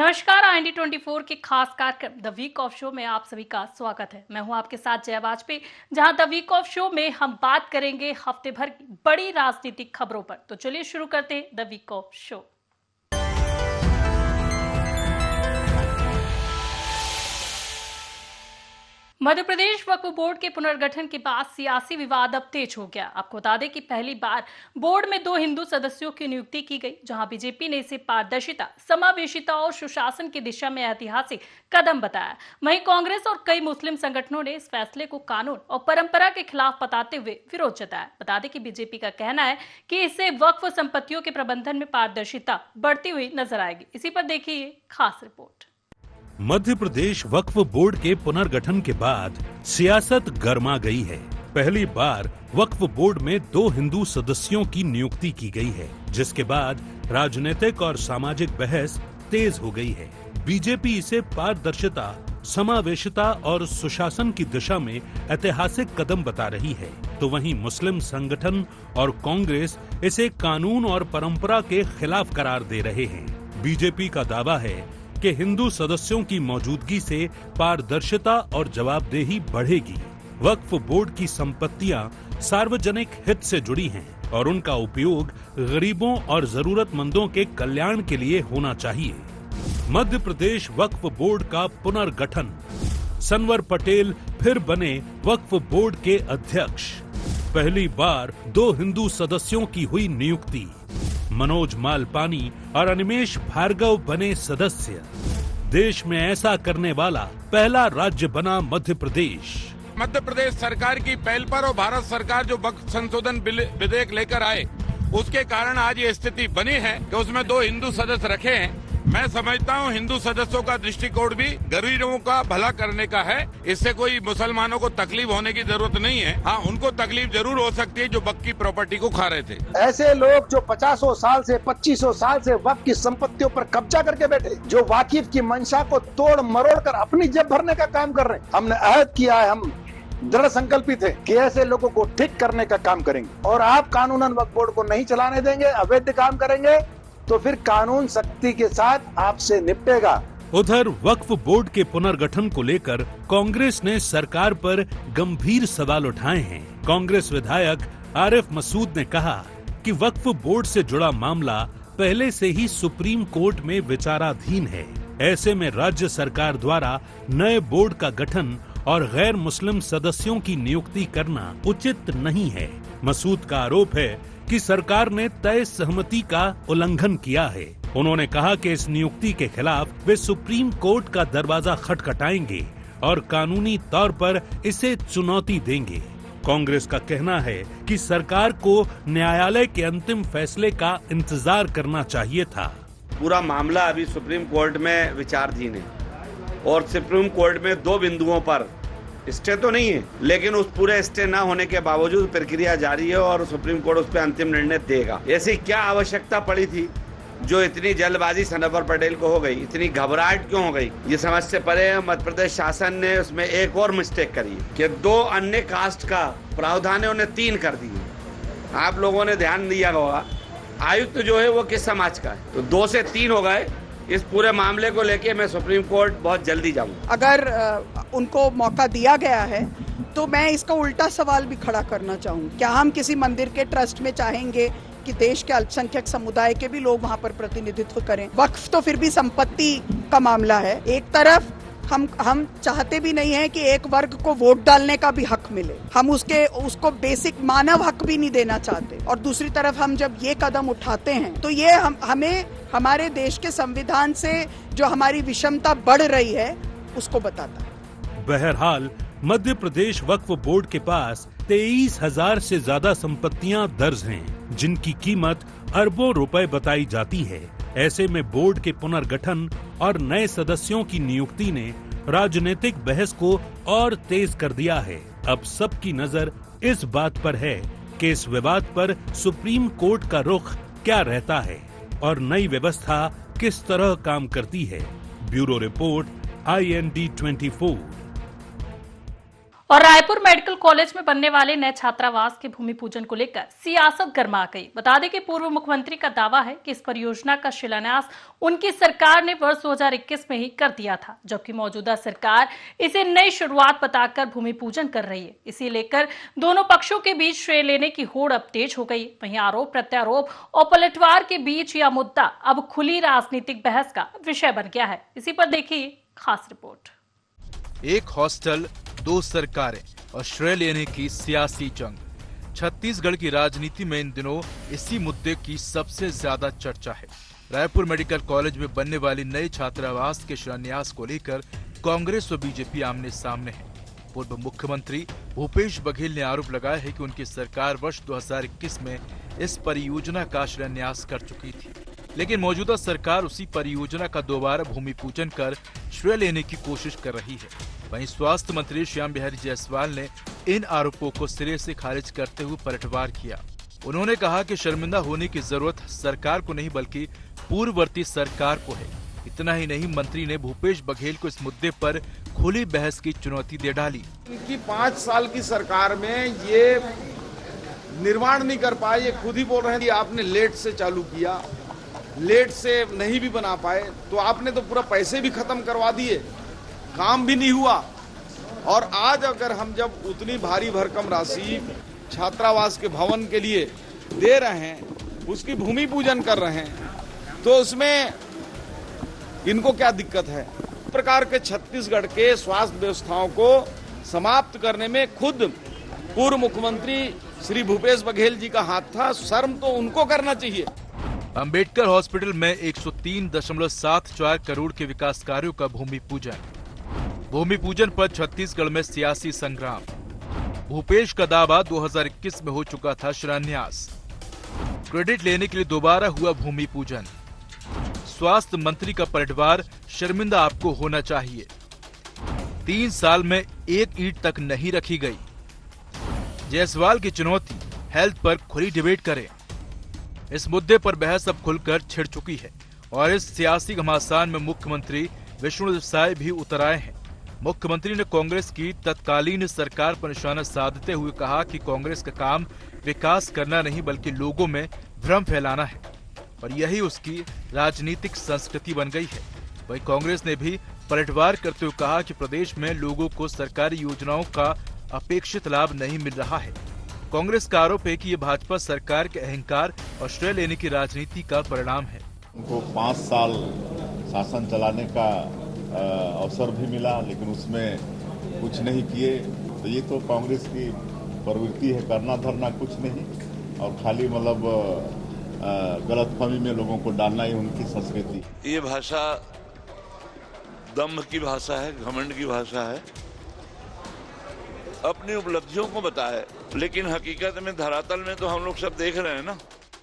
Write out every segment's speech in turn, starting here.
नमस्कार। IND24 के खास कार्यक्रम द वीक ऑफ शो में आप सभी का स्वागत है। मैं हूं आपके साथ जया वाजपेयी, जहां द वीक ऑफ शो में हम बात करेंगे हफ्ते भर की बड़ी राजनीतिक खबरों पर। तो चलिए शुरू करते हैं the week of show. Madhya Pradesh Waqf board के पुनर्गठन के बाद सियासी विवाद अब तेज हो गया। आपको बता दें कि पहली बार बोर्ड में 2 हिंदू सदस्यों की नियुक्ति की गई, जहां बीजेपी ने इसे पारदर्शिता, समावेशिता और सुशासन की दिशा में ऐतिहासिक कदम बताया। वहीं कांग्रेस और कई मुस्लिम संगठनों ने इस फैसले को कानून और परंपरा के खिलाफ बताते हुए विरोध जताया। बता दें कि बीजेपी का कहना है कि इससे वक्फ संपत्तियों के प्रबंधन में पारदर्शिता बढ़ती हुई नजर आएगी। इसी पर देखिए खास रिपोर्ट। मध्य प्रदेश वक्फ बोर्ड के पुनर्गठन के बाद सियासत गर्मा गई है। पहली बार वक्फ बोर्ड में 2 हिंदू सदस्यों की नियुक्ति की गई है, जिसके बाद राजनीतिक और सामाजिक बहस तेज हो गई है। बीजेपी इसे पारदर्शिता, समावेशिता और सुशासन की दिशा में ऐतिहासिक कदम बता रही है, तो वहीं मुस्लिम संगठन और कांग्रेस इसे कानून और परंपरा के खिलाफ करार दे रहे हैं। बीजेपी का दावा है कि हिंदू सदस्यों की मौजूदगी से पारदर्शिता और जवाबदेही बढ़ेगी। वक्फ बोर्ड की संपत्तियां सार्वजनिक हित से जुड़ी हैं और उनका उपयोग गरीबों और जरूरतमंदों के कल्याण के लिए होना चाहिए। मध्य प्रदेश वक्फ बोर्ड का पुनर्गठन, सनवर पटेल फिर बने वक्फ बोर्ड के अध्यक्ष। पहली बार 2 हिंदू सदस्यों की हुई नियुक्ति। मनोज मालपानी और अनिमेश भार्गव बने सदस्य। देश में ऐसा करने वाला पहला राज्य बना मध्य प्रदेश। मध्य प्रदेश सरकार की पहल पर और भारत सरकार जो वक्फ संशोधन विधेयक लेकर आए, उसके कारण आज ये स्थिति बनी है कि उसमें 2 हिंदू सदस्य रखे हैं। मैं समझता हूँ हिंदू सदस्यों का दृष्टिकोण भी गरीबों का भला करने का है। इससे कोई मुसलमानों को तकलीफ होने की जरूरत नहीं है। हाँ, उनको तकलीफ जरूर हो सकती है जो वक्फ की प्रॉपर्टी को खा रहे थे। ऐसे लोग जो 50 साल से 25 साल से वक्फ की संपत्तियों पर कब्जा करके बैठे, जो वाकिफ की मंशा को तोड़ मरोड़ कर अपनी जेब भरने का काम कर रहे हैं। हमने अहद किया है, हम दृढ़ संकल्पित है कि ऐसे लोगों को ठीक करने का काम करेंगे और आप कानूनन वक्फ बोर्ड को नहीं चलाने देंगे, अवैध काम करेंगे तो फिर कानून सख्ती के साथ आपसे निपटेगा। उधर वक्फ बोर्ड के पुनर्गठन को लेकर कांग्रेस ने सरकार पर गंभीर सवाल उठाए हैं। कांग्रेस विधायक आरिफ मसूद ने कहा कि वक्फ बोर्ड से जुड़ा मामला पहले से ही सुप्रीम कोर्ट में विचाराधीन है। ऐसे में राज्य सरकार द्वारा नए बोर्ड का गठन और गैर मुस्लिम सदस्यों की नियुक्ति करना उचित नहीं है। मसूद का आरोप है कि सरकार ने तय सहमति का उल्लंघन किया है। उन्होंने कहा कि इस नियुक्ति के खिलाफ वे सुप्रीम कोर्ट का दरवाजा खटखटाएंगे और कानूनी तौर पर इसे चुनौती देंगे। कांग्रेस का कहना है कि सरकार को न्यायालय के अंतिम फैसले का इंतजार करना चाहिए था। पूरा मामला अभी सुप्रीम कोर्ट में विचाराधीन है और सुप्रीम कोर्ट में 2 बिंदुओं पर स्टे तो नहीं है, लेकिन उस पूरे स्टे ना होने के बावजूद प्रक्रिया जारी है और सुप्रीम कोर्ट उस पर अंतिम निर्णय देगा। ऐसी क्या आवश्यकता पड़ी थी जो इतनी जल्दबाजी सनवर पटेल को हो गई, इतनी घबराहट क्यों हो गई? ये समझ से परे मध्य प्रदेश शासन ने उसमें एक और मिस्टेक करी कि 2 अन्य कास्ट का प्रावधान है, उन्हें 3 कर दिए। आप लोगों ने ध्यान दिया होगा, आयुक्त जो है वो किस समाज का है, तो 2 से 3 हो गए। इस पूरे मामले को लेके मैं सुप्रीम कोर्ट बहुत जल्दी जाऊंगा। अगर उनको मौका दिया गया है तो मैं इसका उल्टा सवाल भी खड़ा करना चाहूँगी। क्या हम किसी मंदिर के ट्रस्ट में चाहेंगे कि देश के अल्पसंख्यक समुदाय के भी लोग वहाँ पर प्रतिनिधित्व करें? वक्फ तो फिर भी संपत्ति का मामला है। एक तरफ हम चाहते भी नहीं है कि एक वर्ग को वोट डालने का भी हक मिले, हम उसको बेसिक मानव हक भी नहीं देना चाहते। और दूसरी तरफ हम जब ये कदम उठाते हैं तो ये हमें हमारे देश के संविधान से जो हमारी विषमता बढ़ रही है उसको बताता है। बहरहाल मध्य प्रदेश वक्फ बोर्ड के पास 23,000 से ज्यादा संपत्तियां दर्ज हैं, जिनकी कीमत अरबों रुपए बताई जाती है। ऐसे में बोर्ड के पुनर्गठन और नए सदस्यों की नियुक्ति ने राजनीतिक बहस को और तेज कर दिया है। अब सबकी नजर इस बात पर है कि इस विवाद पर सुप्रीम कोर्ट का रुख क्या रहता है और नई व्यवस्था किस तरह काम करती है। Bureau report IND24। और रायपुर मेडिकल कॉलेज में बनने वाले नए छात्रावास के भूमि पूजन को लेकर सियासत गर्मा गई। बता दें कि पूर्व मुख्यमंत्री का दावा है कि इस परियोजना का शिलान्यास उनकी सरकार ने वर्ष 2021 में ही कर दिया था, जबकि मौजूदा सरकार इसे नई शुरुआत बताकर भूमि पूजन कर रही है। इसी लेकर दोनों पक्षों के बीच श्रेय लेने की होड़ अब तेज हो गई। वहीं आरोप प्रत्यारोप और पलटवार के बीच यह मुद्दा अब खुली राजनीतिक बहस का विषय बन गया है। इसी पर देखिए खास रिपोर्ट। एक हॉस्टल, दो सरकारें और श्रेय लेने की सियासी जंग। छत्तीसगढ़ की राजनीति में इन दिनों इसी मुद्दे की सबसे ज्यादा चर्चा है। रायपुर मेडिकल कॉलेज में बनने वाली नए छात्रावास के शिलान्यास को लेकर कांग्रेस और बीजेपी आमने सामने है। पूर्व मुख्यमंत्री भूपेश बघेल ने आरोप लगाया है कि उनकी सरकार वर्ष 2021 में इस परियोजना का शिलान्यास कर चुकी थी, लेकिन मौजूदा सरकार उसी परियोजना का दोबारा भूमि पूजन कर श्रेय लेने की कोशिश कर रही है। वहीं स्वास्थ्य मंत्री श्याम बिहारी जायसवाल ने इन आरोपों को सिरे से खारिज करते हुए पलटवार किया। उन्होंने कहा कि शर्मिंदा होने की जरूरत सरकार को नहीं बल्कि पूर्ववर्ती सरकार को है। इतना ही नहीं, मंत्री ने भूपेश बघेल को इस मुद्दे पर खुली बहस की चुनौती दे डाली। इनकी 5 साल की सरकार में ये निर्माण नहीं कर पाए। ये खुद ही बोल रहे हैं कि आपने लेट से चालू किया, लेट से नहीं भी बना पाए, तो आपने तो पूरा पैसे भी खत्म करवा दिए, काम भी नहीं हुआ। और आज अगर हम जब उतनी भारी भरकम राशि छात्रावास के भवन के लिए दे रहे हैं, उसकी भूमि पूजन कर रहे हैं, तो उसमें इनको क्या दिक्कत है? इस प्रकार के छत्तीसगढ़ के स्वास्थ्य व्यवस्थाओं को समाप्त करने में खुद पूर्व मुख्यमंत्री श्री भूपेश बघेल जी का हाथ था। शर्म तो उनको करना चाहिए। अंबेडकर हॉस्पिटल में 103.74 करोड़ के विकास कार्यों का भूमि पूजन। भूमि पूजन पर छत्तीसगढ़ में सियासी संग्राम। भूपेश का दावा 2021 में हो चुका था शिलान्यास। क्रेडिट लेने के लिए दोबारा हुआ भूमि पूजन। स्वास्थ्य मंत्री का पलटवार, शर्मिंदा आपको होना चाहिए। 3 साल में एक ईंट तक नहीं रखी गई। जायसवाल की चुनौती, हेल्थ पर खुली डिबेट करें। इस मुद्दे पर बहस अब खुलकर छिड़ चुकी है और इस सियासी घमासान में मुख्यमंत्री विष्णुदेव साय भी उतर आए हैं। मुख्यमंत्री ने कांग्रेस की तत्कालीन सरकार पर निशाना साधते हुए कहा कि कांग्रेस का काम विकास करना नहीं बल्कि लोगों में भ्रम फैलाना है और यही उसकी राजनीतिक संस्कृति बन गई है। वहीं कांग्रेस ने भी पलटवार करते हुए कहा कि प्रदेश में लोगों को सरकारी योजनाओं का अपेक्षित लाभ नहीं मिल रहा है। कांग्रेस का आरोप है कि ये भाजपा सरकार के अहंकार और श्रेय लेने की राजनीति का परिणाम है। उनको 5 साल शासन चलाने का अवसर भी मिला, लेकिन उसमें कुछ नहीं किए। तो ये तो कांग्रेस की प्रवृत्ति है, करना धरना कुछ नहीं और खाली मतलब गलतफहमी में लोगों को डालना ही उनकी संस्कृति। ये भाषा दम्भ की भाषा है, घमंड की भाषा है, अपनी उपलब्धियों को बताए, लेकिन हकीकत में धरातल में तो हम लोग सब देख रहे हैं ना।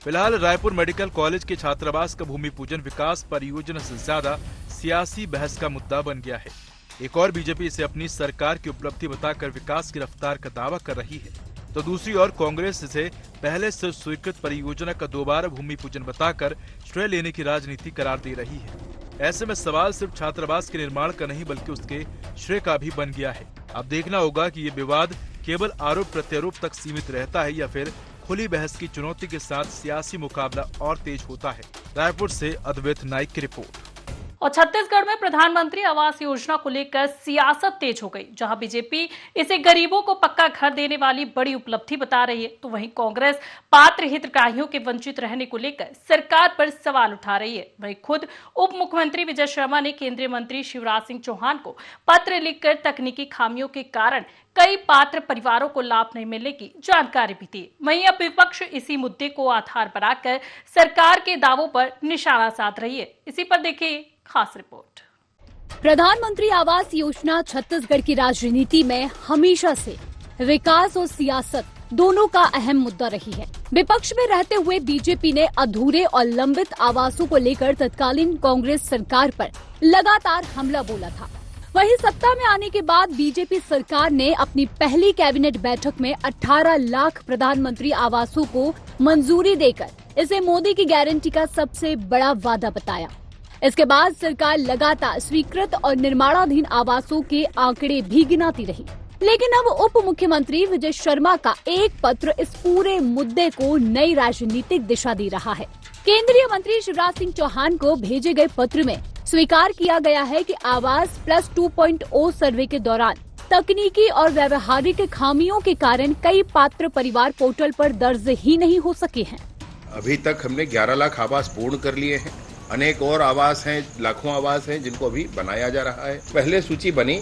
फिलहाल रायपुर मेडिकल कॉलेज के छात्रावास का भूमि पूजन विकास परियोजना से ज्यादा सियासी बहस का मुद्दा बन गया है। एक और बीजेपी इसे अपनी सरकार की उपलब्धि बताकर विकास की रफ्तार का दावा कर रही है, तो दूसरी ओर कांग्रेस इसे पहले से स्वीकृत परियोजना का दोबारा भूमि पूजन बताकर श्रेय लेने की राजनीति करार दे रही है। ऐसे में सवाल सिर्फ छात्रावास के निर्माण का नहीं बल्कि उसके श्रेय का भी बन गया है। अब देखना होगा कि ये विवाद केवल आरोप प्रत्यारोप तक सीमित रहता है या फिर खुली बहस की चुनौती के साथ सियासी मुकाबला और तेज होता है। रायपुर से अद्वैत नाइक की रिपोर्ट। और छत्तीसगढ़ में प्रधानमंत्री आवास योजना को लेकर सियासत तेज हो गई। जहां बीजेपी इसे गरीबों को पक्का घर देने वाली बड़ी उपलब्धि बता रही है, तो वहीं कांग्रेस पात्र हितग्राहियों के वंचित रहने को लेकर सरकार पर सवाल उठा रही है। वहीं खुद उप मुख्यमंत्री विजय शर्मा ने केंद्रीय मंत्री शिवराज सिंह चौहान को पत्र लिखकर तकनीकी खामियों के कारण कई पात्र परिवारों को लाभ नहीं मिलने की जानकारी भी दी। वहीं अब विपक्ष इसी मुद्दे को आधार बनाकर सरकार के दावों पर निशाना साध रही है। इसी पर देखिए खास रिपोर्ट। प्रधानमंत्री आवास योजना छत्तीसगढ़ की राजनीति में हमेशा से विकास और सियासत दोनों का अहम मुद्दा रही है। विपक्ष में रहते हुए बीजेपी ने अधूरे और लंबित आवासों को लेकर तत्कालीन कांग्रेस सरकार पर लगातार हमला बोला था। वहीं सत्ता में आने के बाद बीजेपी सरकार ने अपनी पहली कैबिनेट बैठक में 18 लाख प्रधानमंत्री आवासों को मंजूरी देकर इसे मोदी की गारंटी का सबसे बड़ा वादा बताया। इसके बाद सरकार लगातार स्वीकृत और निर्माणाधीन आवासों के आंकड़े भी गिनाती रही। लेकिन अब उप मुख्यमंत्री विजय शर्मा का एक पत्र इस पूरे मुद्दे को नई राजनीतिक दिशा दे रहा है। केंद्रीय मंत्री शिवराज सिंह चौहान को भेजे गए पत्र में स्वीकार किया गया है कि आवास प्लस 2.0 सर्वे के दौरान तकनीकी और व्यवहारिक खामियों के कारण कई पात्र परिवार पोर्टल पर दर्ज ही नहीं हो सके हैं। अभी तक हमने 11 लाख आवास पूर्ण कर लिए हैं। अनेक और आवास हैं, लाखों आवास हैं जिनको अभी बनाया जा रहा है। पहले सूची बनी,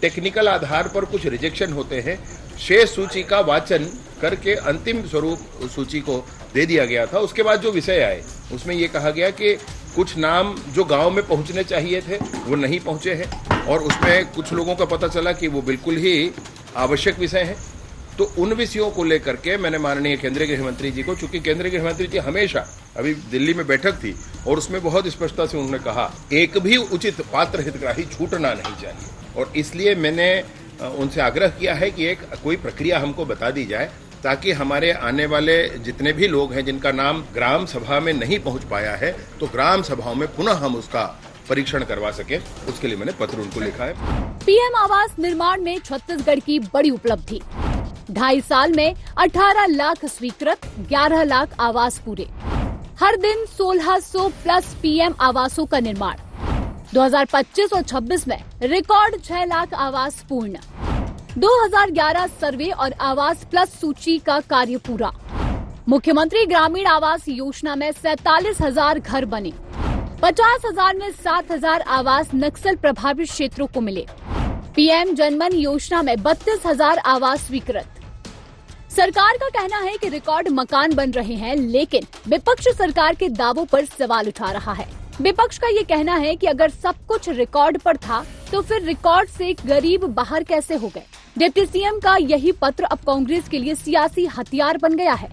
टेक्निकल आधार पर कुछ रिजेक्शन होते हैं, शेष सूची का वाचन करके अंतिम स्वरूप सूची को दे दिया गया था। उसके बाद जो विषय आए उसमें ये कहा गया कि कुछ नाम जो गांव में पहुंचने चाहिए थे वो नहीं पहुंचे हैं और उसमें कुछ लोगों का पता चला कि वो बिल्कुल ही आवश्यक विषय हैं। तो उन विषयों को लेकर के मैंने माननीय केंद्रीय गृह मंत्री जी को, चूंकि केंद्रीय गृह मंत्री जी हमेशा, अभी दिल्ली में बैठक थी और उसमें बहुत स्पष्टता से उन्होंने कहा एक भी उचित पात्र हितग्राही छूटना नहीं चाहिए और इसलिए मैंने उनसे आग्रह किया है कि एक कोई प्रक्रिया हमको बता दी जाए ताकि हमारे आने वाले जितने भी लोग हैं जिनका नाम ग्राम सभा में नहीं पहुंच पाया है तो ग्राम सभाओं में पुनः हम उसका परीक्षण करवा सके। उसके लिए मैंने पत्र उनको लिखा है। पीएम आवास निर्माण में छत्तीसगढ़ की बड़ी उपलब्धि, 2.5 साल में 18 लाख स्वीकृत, 11 लाख आवास पूरे, हर दिन 1600 प्लस पीएम आवासों का निर्माण। 2025 और 26 में रिकॉर्ड 6 लाख आवास पूर्ण, 2011 सर्वे और आवास प्लस सूची का कार्य पूरा। मुख्यमंत्री ग्रामीण आवास योजना में 47,000 घर बने, 50,000 में 7,000 आवास नक्सल प्रभावित क्षेत्रों को मिले। पीएम जनमन योजना में 32,000 आवास स्वीकृत। सरकार का कहना है कि रिकॉर्ड मकान बन रहे हैं, लेकिन विपक्ष सरकार के दावों पर सवाल उठा रहा है। विपक्ष का ये कहना है कि अगर सब कुछ रिकॉर्ड पर था तो फिर रिकॉर्ड से गरीब बाहर कैसे हो गए। डिप्टी सीएम का यही पत्र अब कांग्रेस के लिए सियासी हथियार बन गया है।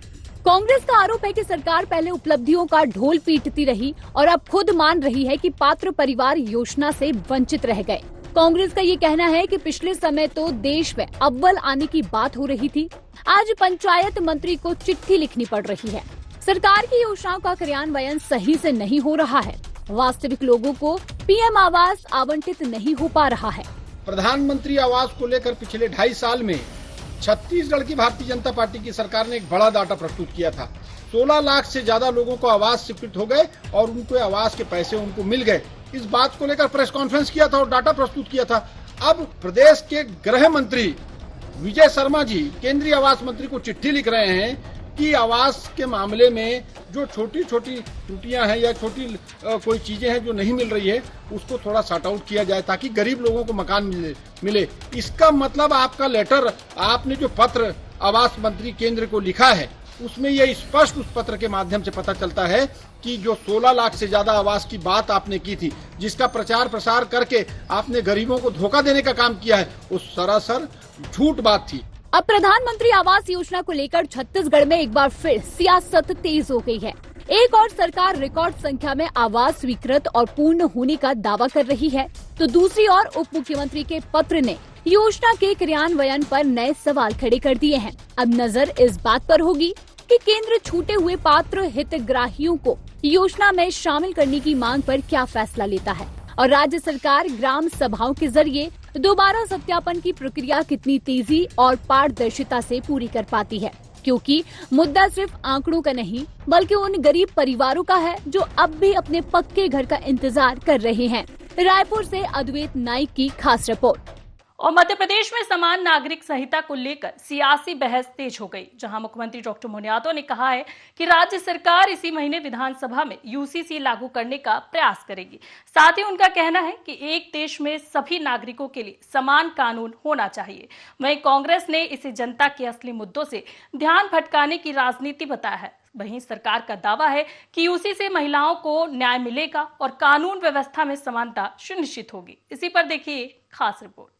कांग्रेस का आरोप है कि सरकार पहले उपलब्धियों का ढोल पीटती रही और अब खुद मान रही है कि पात्र परिवार योजना से वंचित रह गए। कांग्रेस का ये कहना है कि पिछले समय तो देश में अव्वल आने की बात हो रही थी, आज पंचायत मंत्री को चिट्ठी लिखनी पड़ रही है। सरकार की योजनाओं का क्रियान्वयन सही से नहीं हो रहा है, वास्तविक लोगों को पीएम आवास आवंटित नहीं हो पा रहा है। प्रधानमंत्री आवास को लेकर पिछले 2.5 साल में छत्तीसगढ़ की भारतीय जनता पार्टी की सरकार ने एक बड़ा डाटा प्रस्तुत किया था। 16 लाख से ज्यादा लोगों को आवास स्वीकृत हो गए और उनको आवास के पैसे उनको मिल गए। इस बात को लेकर प्रेस कॉन्फ्रेंस किया था और डाटा प्रस्तुत किया था। अब प्रदेश के गृह मंत्री विजय शर्मा जी केंद्रीय आवास मंत्री को चिट्ठी लिख रहे हैं कि आवास के मामले में जो छोटी छोटी त्रुटियां हैं या छोटी कोई चीजें हैं जो नहीं मिल रही है उसको थोड़ा सॉर्ट आउट किया जाए ताकि गरीब लोगों को मकान मिले। इसका मतलब आपका लेटर, आपने जो पत्र आवास मंत्री केंद्र को लिखा है उसमें यह स्पष्ट उस पत्र के माध्यम से पता चलता है कि जो 16 लाख से ज्यादा आवास की बात आपने की थी, जिसका प्रचार प्रसार करके आपने गरीबों को धोखा देने का काम किया है, वो सरासर झूठ बात थी। अब प्रधानमंत्री आवास योजना को लेकर छत्तीसगढ़ में एक बार फिर सियासत तेज हो गई है। एक और सरकार रिकॉर्ड संख्या में आवास स्वीकृत और पूर्ण होने का दावा कर रही है, तो दूसरी ओर उप मुख्यमंत्री के पत्र ने योजना के क्रियान्वयन पर नए सवाल खड़े कर दिए हैं। अब नजर इस बात पर होगी कि केंद्र छूटे हुए पात्र हितग्राहियों को योजना में शामिल करने की मांग पर क्या फैसला लेता है और राज्य सरकार ग्राम सभाओं के जरिए दोबारा सत्यापन की प्रक्रिया कितनी तेजी और पारदर्शिता से पूरी कर पाती है, क्योंकि मुद्दा सिर्फ आंकड़ों का नहीं बल्कि उन गरीब परिवारों का है जो अब भी अपने पक्के घर का इंतजार कर रहे हैं। रायपुर से अद्वैत नाइक की खास रिपोर्ट। और मध्य प्रदेश में समान नागरिक संहिता को लेकर सियासी बहस तेज हो गई, जहां मुख्यमंत्री डॉक्टर मोहन यादव ने कहा है कि राज्य सरकार इसी महीने विधानसभा में यूसीसी लागू करने का प्रयास करेगी। साथ ही उनका कहना है कि एक देश में सभी नागरिकों के लिए समान कानून होना चाहिए। वहीं कांग्रेस ने इसे जनता के असली मुद्दों से ध्यान भटकाने की राजनीति बताया है। वहीं सरकार का दावा है कि यूसी से महिलाओं को न्याय मिलेगा और कानून व्यवस्था में समानता सुनिश्चित होगी। इसी पर देखिए खास रिपोर्ट।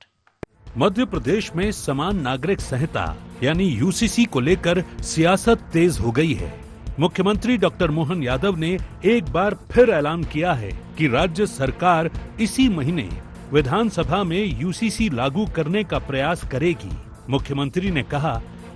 मध्य प्रदेश में समान नागरिक संहिता यानी यूसीसी को लेकर सियासत तेज हो गई है। मुख्यमंत्री डॉक्टर मोहन यादव ने एक बार फिर ऐलान किया है कि राज्य सरकार इसी महीने विधानसभा में यूसीसी लागू करने का प्रयास करेगी। मुख्यमंत्री ने कहा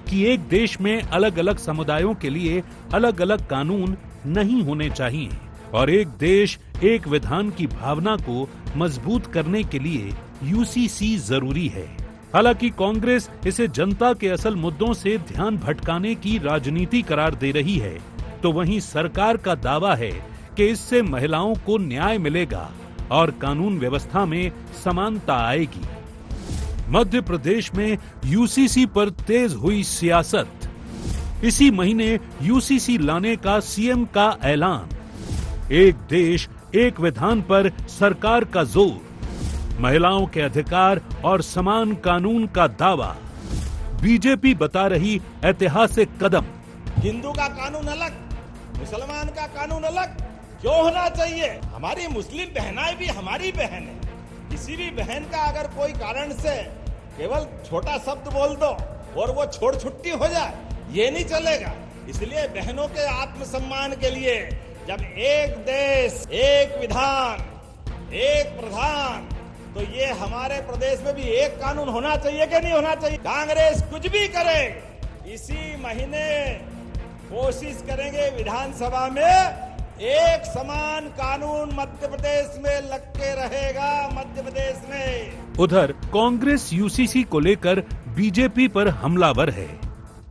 कि एक देश में अलग अलग समुदायों के लिए अलग अलग कानून नहीं होने चाहिए और एक देश एक विधान की भावना को मजबूत करने के लिए यूसीसी जरूरी है। हालांकि कांग्रेस इसे जनता के असल मुद्दों से ध्यान भटकाने की राजनीति करार दे रही है, तो वहीं सरकार का दावा है कि इससे महिलाओं को न्याय मिलेगा और कानून व्यवस्था में समानता आएगी। मध्य प्रदेश में यूसीसी पर तेज हुई सियासत। इसी महीने यूसीसी लाने का सीएम का ऐलान। एक देश एक विधान पर सरकार का जोर। महिलाओं के अधिकार और समान कानून का दावा। बीजेपी बता रही ऐतिहासिक कदम। हिंदू का कानून अलग, मुसलमान का कानून अलग क्यों होना चाहिए? हमारी मुस्लिम बहनाएं भी हमारी बहन है। किसी भी बहन का अगर कोई कारण से केवल छोटा शब्द बोल दो और वो छोड़ छुट्टी हो जाए, ये नहीं चलेगा। इसलिए बहनों के आत्मसम्मान के लिए जब एक देश, एक विधान, एक प्रधान, तो ये हमारे प्रदेश में भी एक कानून होना चाहिए कि नहीं होना चाहिए? कांग्रेस कुछ भी करे, इसी महीने कोशिश करेंगे विधानसभा में एक समान कानून मध्य प्रदेश में लग के रहेगा। मध्य प्रदेश में उधर कांग्रेस यूसीसी को लेकर बीजेपी पर हमलावर है।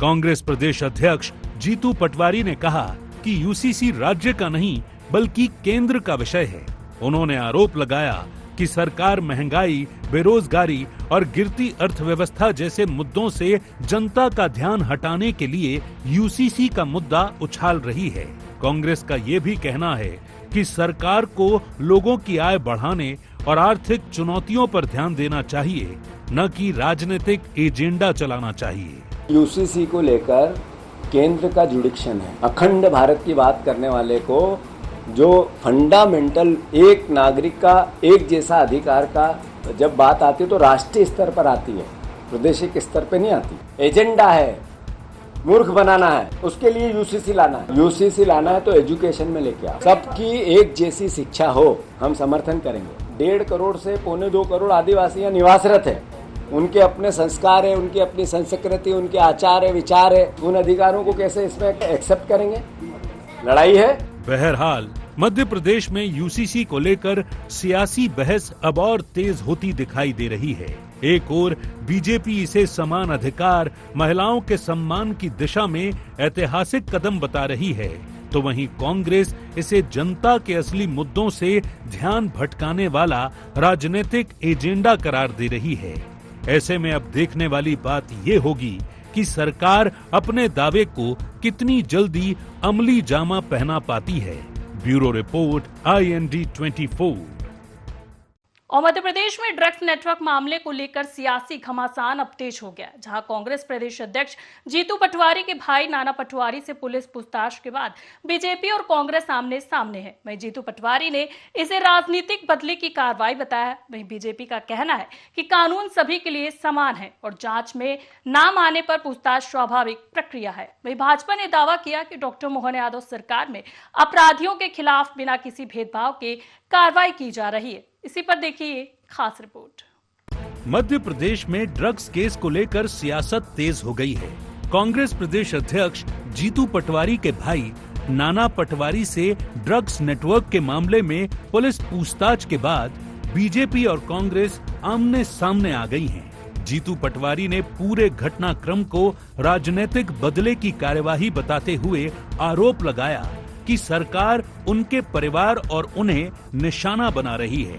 कांग्रेस प्रदेश अध्यक्ष जीतू पटवारी ने कहा कि यूसीसी राज्य का नहीं बल्कि केंद्र का विषय है। उन्होंने आरोप लगाया कि सरकार महंगाई, बेरोजगारी और गिरती अर्थव्यवस्था जैसे मुद्दों से जनता का ध्यान हटाने के लिए यूसीसी का मुद्दा उछाल रही है। कांग्रेस का ये भी कहना है कि सरकार को लोगों की आय बढ़ाने और आर्थिक चुनौतियों पर ध्यान देना चाहिए, न कि राजनीतिक एजेंडा चलाना चाहिए। यूसीसी को लेकर केंद्र का जुडिक्शन है। अखंड भारत की बात करने वाले को जो फंडामेंटल एक नागरिक का एक जैसा अधिकार का जब बात आती है तो राष्ट्रीय स्तर पर आती है, प्रादेशिक स्तर पर नहीं आती। एजेंडा है, मूर्ख बनाना है, उसके लिए यूसीसी लाना है। यूसीसी लाना है तो एजुकेशन में लेके आओ, सबकी एक जैसी शिक्षा हो, हम समर्थन करेंगे। 1.5 करोड़ से 2.25 करोड़ आदिवासी निवासरत है, उनके अपने संस्कार है, उनकी अपनी संस्कृति, उनके आचार है, विचार है, उन अधिकारों को कैसे इसमें एक्सेप्ट करेंगे? लड़ाई है। बहरहाल मध्य प्रदेश में यूसीसी को लेकर सियासी बहस अब और तेज होती दिखाई दे रही है। एक ओर बीजेपी इसे समान अधिकार, महिलाओं के सम्मान की दिशा में ऐतिहासिक कदम बता रही है, तो वहीं कांग्रेस इसे जनता के असली मुद्दों से ध्यान भटकाने वाला राजनीतिक एजेंडा करार दे रही है। ऐसे में अब देखने वाली बात ये होगी कि सरकार अपने दावे को कितनी जल्दी अमली जामा पहना पाती है। Bureau report, IND 24। और मध्य प्रदेश में ड्रग्स नेटवर्क मामले को लेकर सियासी घमासान अब तेज हो गया, जहां कांग्रेस प्रदेश अध्यक्ष जीतू पटवारी के भाई नाना पटवारी से पुलिस पूछताछ के बाद बीजेपी और कांग्रेस आमने सामने है। वहीं जीतू पटवारी ने इसे राजनीतिक बदले की कार्रवाई बताया। वहीं बीजेपी का कहना है कि कानून सभी के लिए समान है और जांच में नाम आने पर पूछताछ स्वाभाविक प्रक्रिया है। वहीं भाजपा ने दावा किया कि डॉक्टर मोहन यादव सरकार में अपराधियों के खिलाफ बिना किसी भेदभाव के कार्रवाई की जा रही है। इसी पर देखिए खास रिपोर्ट। मध्य प्रदेश में ड्रग्स केस को लेकर सियासत तेज हो गई है। कांग्रेस प्रदेश अध्यक्ष जीतू पटवारी के भाई नाना पटवारी से ड्रग्स नेटवर्क के मामले में पुलिस पूछताछ के बाद बीजेपी और कांग्रेस आमने सामने आ गई हैं। जीतू पटवारी ने पूरे घटनाक्रम को राजनीतिक बदले की कार्यवाही बताते हुए आरोप लगाया कि सरकार उनके परिवार और उन्हें निशाना बना रही है।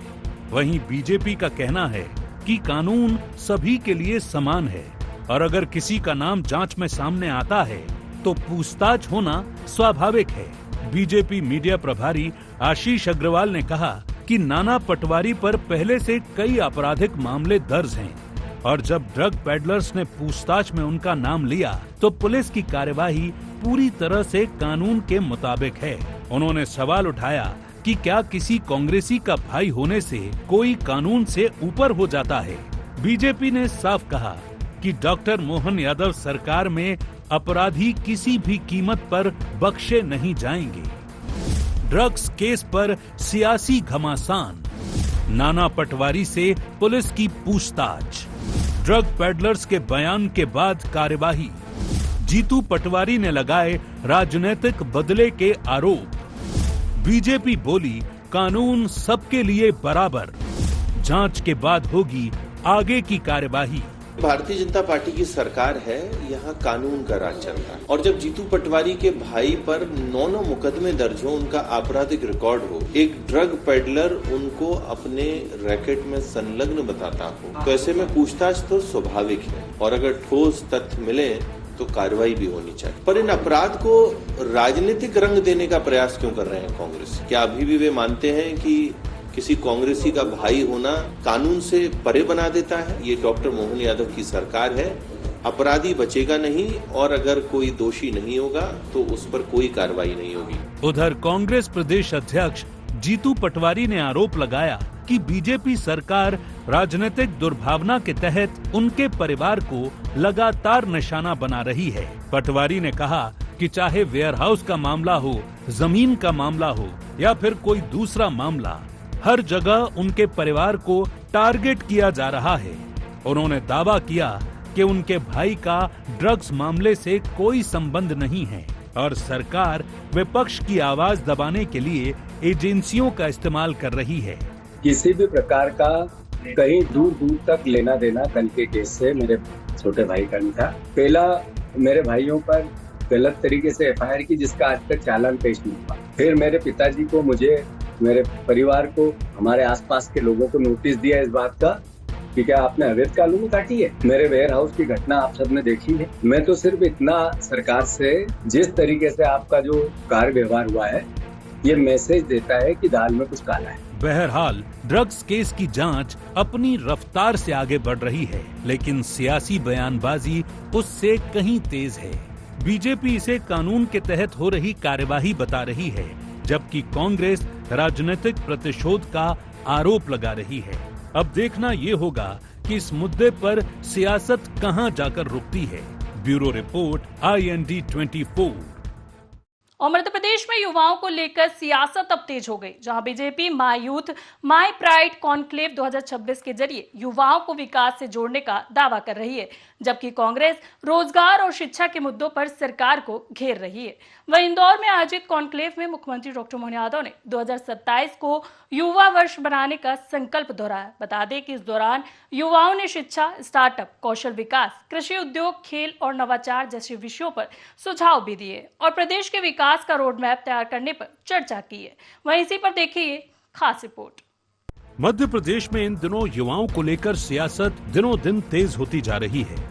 वहीं बीजेपी का कहना है कि कानून सभी के लिए समान है और अगर किसी का नाम जांच में सामने आता है तो पूछताछ होना स्वाभाविक है। बीजेपी मीडिया प्रभारी आशीष अग्रवाल ने कहा कि नाना पटवारी पर पहले से कई आपराधिक मामले दर्ज हैं और जब ड्रग पेडलर्स ने पूछताछ में उनका नाम लिया तो पुलिस की कार्यवाही पूरी तरह से कानून के मुताबिक है। उन्होंने सवाल उठाया कि क्या किसी कांग्रेसी का भाई होने से कोई कानून से ऊपर हो जाता है। बीजेपी ने साफ कहा कि डॉक्टर मोहन यादव सरकार में अपराधी किसी भी कीमत पर बख्शे नहीं जाएंगे। ड्रग्स केस पर सियासी घमासान, नाना पटवारी से पुलिस की पूछताछ, ड्रग पेडलर्स के बयान के बाद कार्यवाही, जीतू पटवारी ने लगाए राजनीतिक बदले के आरोप। बीजेपी बोली कानून सबके लिए बराबर, जांच के बाद होगी आगे की कार्यवाही। भारतीय जनता पार्टी की सरकार है, यहाँ कानून का राज चल रहा है और जब जीतू पटवारी के भाई पर 9 मुकदमे दर्ज हो, उनका आपराधिक रिकॉर्ड हो, एक ड्रग पेडलर उनको अपने रैकेट में संलग्न बताता हो, तो ऐसे में पूछताछ तो स्वाभाविक है और अगर ठोस तथ्य मिले तो कार्रवाई भी होनी चाहिए। पर इन अपराध को राजनीतिक रंग देने का प्रयास क्यों कर रहे हैं कांग्रेस? क्या अभी भी वे मानते हैं कि किसी कांग्रेसी का भाई होना कानून से परे बना देता है? ये डॉक्टर मोहन यादव की सरकार है, अपराधी बचेगा नहीं और अगर कोई दोषी नहीं होगा तो उस पर कोई कार्रवाई नहीं होगी। उधर कांग्रेस प्रदेश अध्यक्ष जीतू पटवारी ने आरोप लगाया कि बीजेपी सरकार राजनीतिक दुर्भावना के तहत उनके परिवार को लगातार निशाना बना रही है। पटवारी ने कहा कि चाहे वेयर हाउस का मामला हो, जमीन का मामला हो या फिर कोई दूसरा मामला, हर जगह उनके परिवार को टारगेट किया जा रहा है। उन्होंने दावा किया कि उनके भाई का ड्रग्स मामले से कोई संबंध नहीं है और सरकार विपक्ष की आवाज दबाने के लिए एजेंसियों का इस्तेमाल कर रही है। किसी भी प्रकार का कहीं दूर दूर तक लेना देना कल के केस से मेरे छोटे भाई का नहीं था। पहला मेरे भाइयों पर गलत तरीके से एफआईआर की, जिसका आज तक चालान पेश नहीं हुआ। फिर मेरे पिताजी को, मुझे, मेरे परिवार को, हमारे आसपास के लोगों को नोटिस दिया इस बात का कि क्या आपने अवैध कॉलोनी काटी है। मेरे वेयर हाउस की घटना आप सबने देखी है। मैं तो सिर्फ इतना सरकार से, जिस तरीके से आपका जो कार्य व्यवहार हुआ है, ये मैसेज देता है कि दाल में कुछ काला है। बहरहाल ड्रग्स केस की जांच अपनी रफ्तार से आगे बढ़ रही है, लेकिन सियासी बयानबाजी उससे कहीं तेज है। बीजेपी इसे कानून के तहत हो रही कार्यवाही बता रही है, जबकि कांग्रेस राजनीतिक प्रतिशोध का आरोप लगा रही है। अब देखना ये होगा कि इस मुद्दे पर सियासत कहां जाकर रुकती है। Bureau report, IND 24। और मध्य प्रदेश में युवाओं को लेकर सियासत अब तेज हो गई, जहां BJP my youth my pride conclave 2026 के जरिए युवाओं को विकास से जोड़ने का दावा कर रही है, जबकि कांग्रेस रोजगार और शिक्षा के मुद्दों पर सरकार को घेर रही है। वहीं इंदौर में आयोजित कॉन्क्लेव में मुख्यमंत्री डॉक्टर मोहन यादव ने 2027 को युवा वर्ष बनाने का संकल्प दोहराया। बता दें कि इस दौरान युवाओं ने शिक्षा, स्टार्टअप, कौशल विकास, कृषि उद्योग, खेल और नवाचार जैसे विषयों पर सुझाव भी दिए और प्रदेश के विकास का रोड मैप तैयार करने पर चर्चा की है। वहीं इसी पर देखिए खास रिपोर्ट। मध्य प्रदेश में इन दिनों युवाओं को लेकर सियासत दिनों दिन तेज होती जा रही है।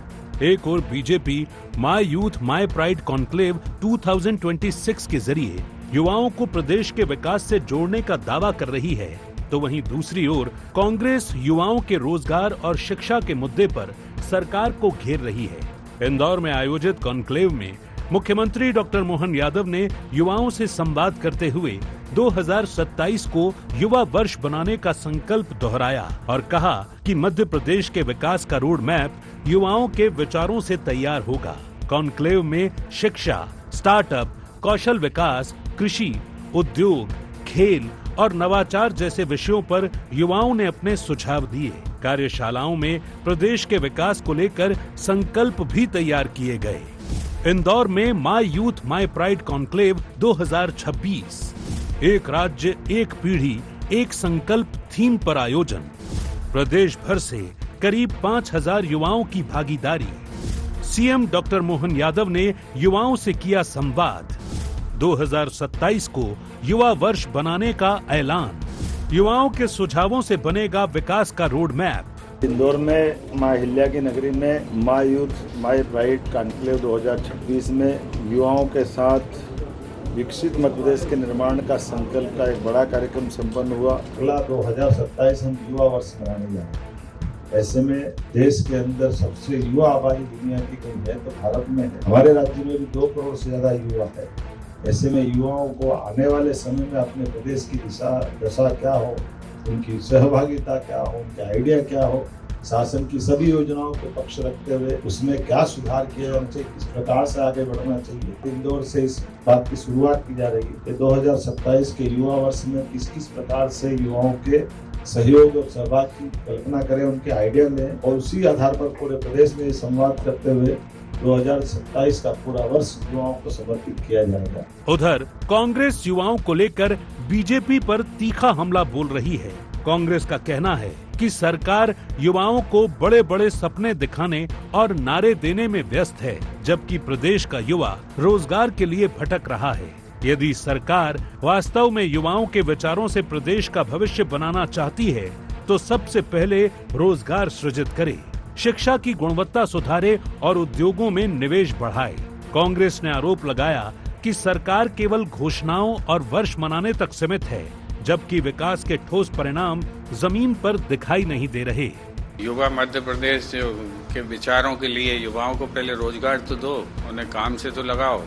एक और BJP my youth my pride conclave 2026 के जरिए युवाओं को प्रदेश के विकास से जोड़ने का दावा कर रही है, तो वहीं दूसरी ओर कांग्रेस युवाओं के रोजगार और शिक्षा के मुद्दे पर सरकार को घेर रही है। इंदौर में आयोजित कॉन्क्लेव में मुख्यमंत्री डॉक्टर मोहन यादव ने युवाओं से संवाद करते हुए 2027 को युवा वर्ष बनाने का संकल्प दोहराया और कहा कि मध्य प्रदेश के विकास का रोड मैप युवाओं के विचारों से तैयार होगा। कॉन्क्लेव में शिक्षा, स्टार्टअप, कौशल विकास, कृषि, उद्योग, खेल और नवाचार जैसे विषयों पर युवाओं ने अपने सुझाव दिए। कार्यशालाओं में प्रदेश के विकास को लेकर संकल्प भी तैयार किए गए। इंदौर में my youth my pride conclave 2026, एक राज्य एक पीढ़ी एक संकल्प थीम पर आयोजन। प्रदेश भर से करीब 5000 युवाओं की भागीदारी। सीएम डॉक्टर मोहन यादव ने युवाओं से किया संवाद। 2027 को युवा वर्ष बनाने का ऐलान। युवाओं के सुझावों से बनेगा विकास का रोड मैप। इंदौर में माँ हिल्या की नगरी में my youth my pride conclave 2026 में युवाओं के साथ विकसित मध्य प्रदेश के निर्माण का संकल्प का एक बड़ा कार्यक्रम संपन्न हुआ। अगला 2027 हम युवा वर्ष मनाने जा रहे हैं। ऐसे में देश के अंदर सबसे युवा आबादी दुनिया की कहीं है तो भारत में है। हमारे राज्य में भी 2 करोड़ से ज्यादा युवा है। ऐसे में युवाओं को आने वाले समय में अपने प्रदेश की दशा क्या हो, उनकी सहभागिता क्या हो, उनके आइडिया क्या हो, शासन की सभी योजनाओं को पक्ष रखते हुए उसमें क्या सुधार किया जाना चाहिए, किस प्रकार से आगे बढ़ना चाहिए। इंदौर से इस बात की शुरुआत की जा रही है कि 2027 के युवा वर्ष में किस किस प्रकार से युवाओं के सहयोग और सहभाग की कल्पना करें, उनके आइडिया लें और उसी आधार पर पूरे प्रदेश में संवाद करते हुए 2027 का पूरा वर्ष युवाओं को समर्पित किया जाएगा। उधर कांग्रेस युवाओं को लेकर बीजेपी पर तीखा हमला बोल रही है। कांग्रेस का कहना है कि सरकार युवाओं को बड़े बड़े सपने दिखाने और नारे देने में व्यस्त है, जबकि प्रदेश का युवा रोजगार के लिए भटक रहा है। यदि सरकार वास्तव में युवाओं के विचारों से प्रदेश का भविष्य बनाना चाहती है तो सबसे पहले रोजगार सृजित करे, शिक्षा की गुणवत्ता सुधारे और उद्योगों में निवेश बढ़ाए। कांग्रेस ने आरोप लगाया कि सरकार केवल घोषणाओं और वर्ष मनाने तक सीमित है, जबकि विकास के ठोस परिणाम जमीन पर दिखाई नहीं दे रहे। युवा मध्य प्रदेश के विचारों के लिए युवाओं को पहले रोजगार तो दो, उन्हें काम से तो लगाओ,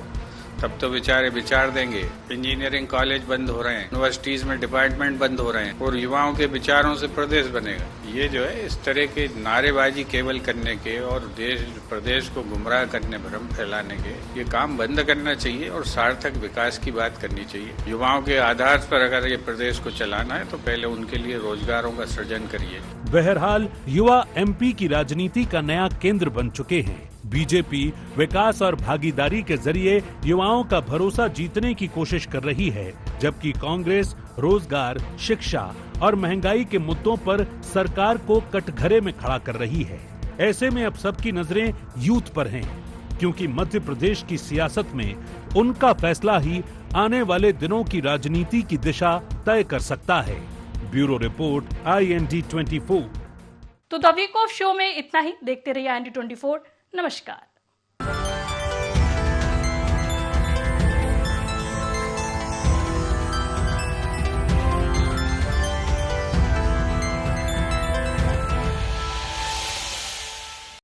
तब तो बेचारे विचार देंगे। इंजीनियरिंग कॉलेज बंद हो रहे हैं, यूनिवर्सिटीज में डिपार्टमेंट बंद हो रहे हैं और युवाओं के विचारों से प्रदेश बनेगा। ये जो है इस तरह के नारेबाजी केवल करने के और देश प्रदेश को गुमराह करने, भ्रम फैलाने के, ये काम बंद करना चाहिए और सार्थक विकास की बात करनी चाहिए। युवाओं के आधार पर अगर ये प्रदेश को चलाना है तो पहले उनके लिए रोजगारों का सृजन करिए। बहरहाल युवा एमपी की राजनीति का नया केंद्र बन चुके हैं। बीजेपी विकास और भागीदारी के जरिए युवाओं का भरोसा जीतने की कोशिश कर रही है, जबकि कांग्रेस रोजगार, शिक्षा और महंगाई के मुद्दों पर सरकार को कटघरे में खड़ा कर रही है। ऐसे में अब सबकी नजरें यूथ पर हैं, क्योंकि मध्य प्रदेश की सियासत में उनका फैसला ही आने वाले दिनों की राजनीति की दिशा तय कर सकता है। Bureau report, IND 24। तो द वीक ऑफ शो में इतना ही। देखते रहिए IND 24। नमस्कार।